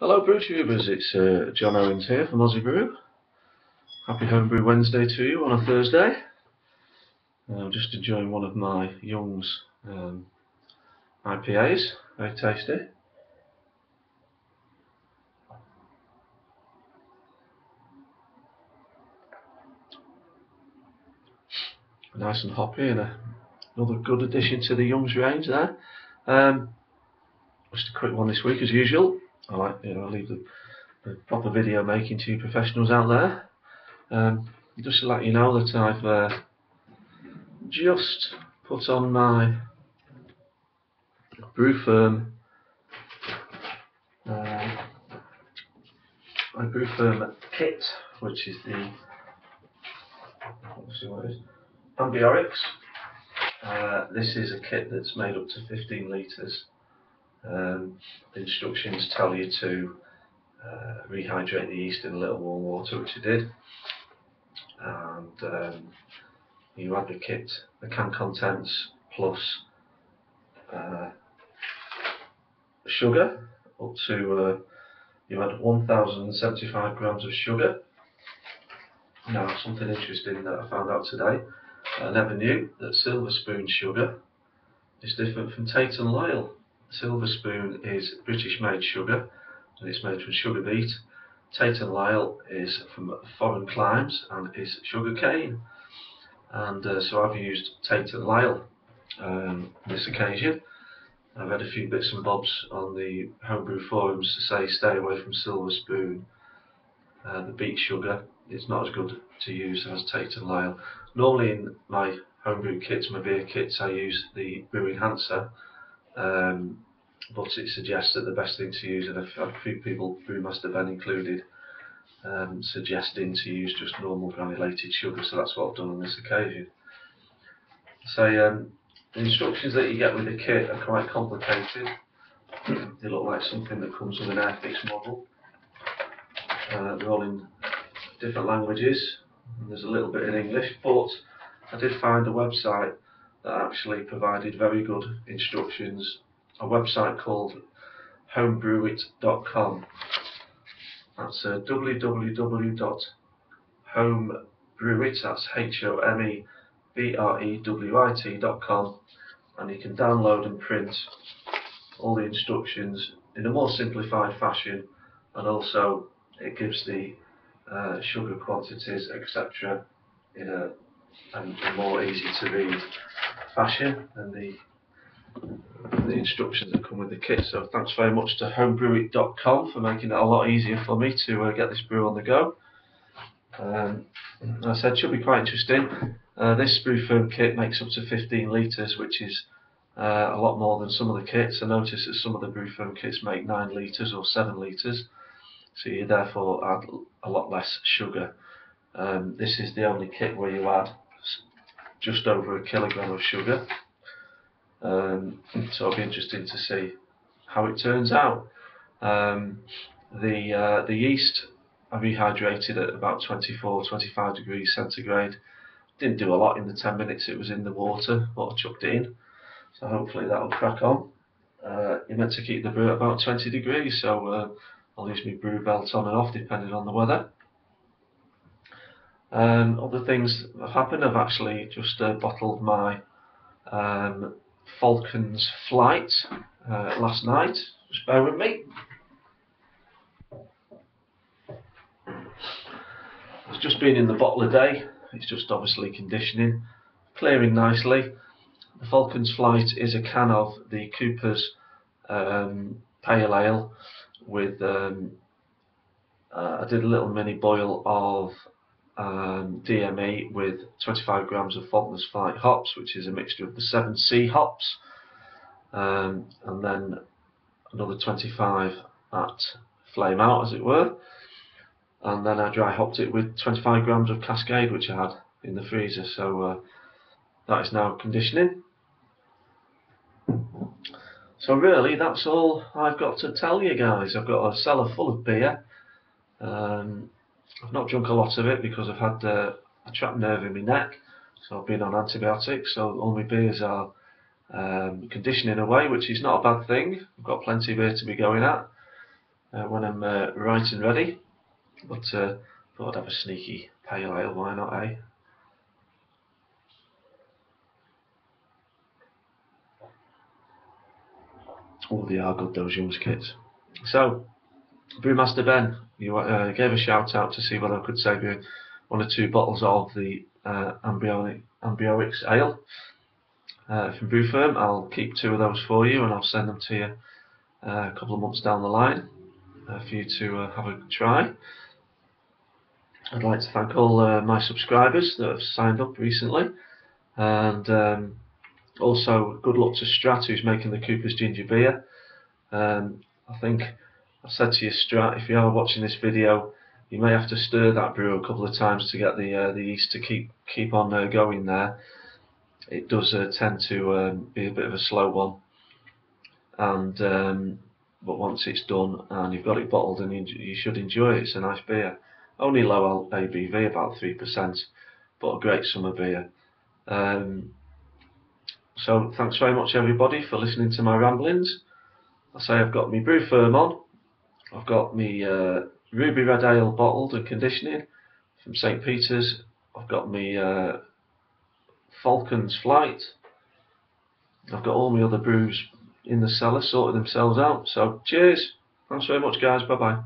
Hello Brewtubers, it's John Owens here from Ozzybrew. Happy Homebrew Wednesday to you on a Thursday. I'm just enjoying one of my Young's IPAs, very tasty. Nice and hoppy and another good addition to the Young's range there. Just a quick one this week as usual. I leave the proper video making to you professionals out there. Just to let you know that I've just put on my Brewferm kit, which is the Ambiorix. This is a kit that's made up to 15 litres. The instructions tell you to rehydrate the yeast in a little warm water, which I did, and you add the kit, the can contents plus sugar up to you add 1075 grams of sugar. Now, something interesting that I found out today, I never knew that Silver Spoon sugar is different from Tate and Lyle. Silver Spoon is British made sugar and it's made from sugar beet. Tate and Lyle is from foreign climes and is sugar cane. And so I've used Tate and Lyle on this occasion. I've had a few bits and bobs on the homebrew forums to say stay away from Silver Spoon. The beet sugar is not as good to use as Tate and Lyle. Normally in my homebrew kits, my beer kits, I use the Brew Enhancer, but it suggests that the best thing to use, and I've had a few people, Brewmaster Ben included, suggesting to use just normal granulated sugar, so that's what I've done on this occasion. So the instructions that you get with the kit are quite complicated. They look like something that comes with an Airfix model. They're all in different languages, and there's a little bit in English, but I did find a website that actually provided very good instructions, a website called homebrewit.com. That's www.homebrewit, that's HOMEBREWIT.com, and you can download and print all the instructions in a more simplified fashion, and also it gives the sugar quantities, etc., in a more easy to read fashion than the instructions that come with the kit. So thanks very much to homebrewit.com for making it a lot easier for me to get this brew on the go. As I said, it should be quite interesting. This Brewferm kit makes up to 15 litres, which is a lot more than some of the kits. I noticed that some of the Brewferm kits make 9 litres or 7 litres, so you therefore add a lot less sugar. This is the only kit where you add just over a kilogram of sugar. So it'll be interesting to see how it turns out. The yeast I rehydrated at about 24-25 degrees centigrade. Didn't do a lot in the 10 minutes it was in the water, but I chucked it in. So hopefully that'll crack on. You're meant to keep the brew at about 20 degrees, so I'll use my brew belt on and off depending on the weather. Other things that have happened, I've actually just bottled my Falcon's Flight last night. Just bear with me. It's just been in the bottle a day. It's just obviously conditioning, clearing nicely. The Falcon's Flight is a can of the Cooper's Pale Ale with I did a little mini boil of DME with 25 grams of Falcon's Flight hops, which is a mixture of the 7C hops, and then another 25 at flame out, as it were, and then I dry hopped it with 25 grams of Cascade, which I had in the freezer. So that is now conditioning. So really, that's all I've got to tell you guys. I've got a cellar full of beer. I've not drunk a lot of it because I've had a trapped nerve in my neck, so I've been on antibiotics, so all my beers are conditioning away, which is not a bad thing. I've got plenty of beer to be going at. when I'm right and ready. But thought I'd have a sneaky pale ale, why not, eh? Oh, they are good, those Young's kits. So, Brewmaster Ben, you gave a shout out to see whether I could save you 1 or 2 bottles of the Ambiorix ale from Brewferm. I'll keep 2 of those for you and I'll send them to you a couple of months down the line for you to have a try. I'd like to thank all my subscribers that have signed up recently, and also good luck to Strat, who's making the Cooper's Ginger Beer. I think I said to you, Strat, if you are watching this video, you may have to stir that brew a couple of times to get the yeast to keep on going there. It does tend to be a bit of a slow one, and but once it's done and you've got it bottled, and you should enjoy it. It's a nice beer, only low ABV, about 3%, but a great summer beer. So thanks very much everybody for listening to my ramblings. I say I've got my Brewferm on, I've got my Ruby Red Ale bottled and conditioning from St. Peter's, I've got my Falcon's Flight, I've got all my other brews in the cellar sorted themselves out. So cheers, thanks very much guys, bye bye.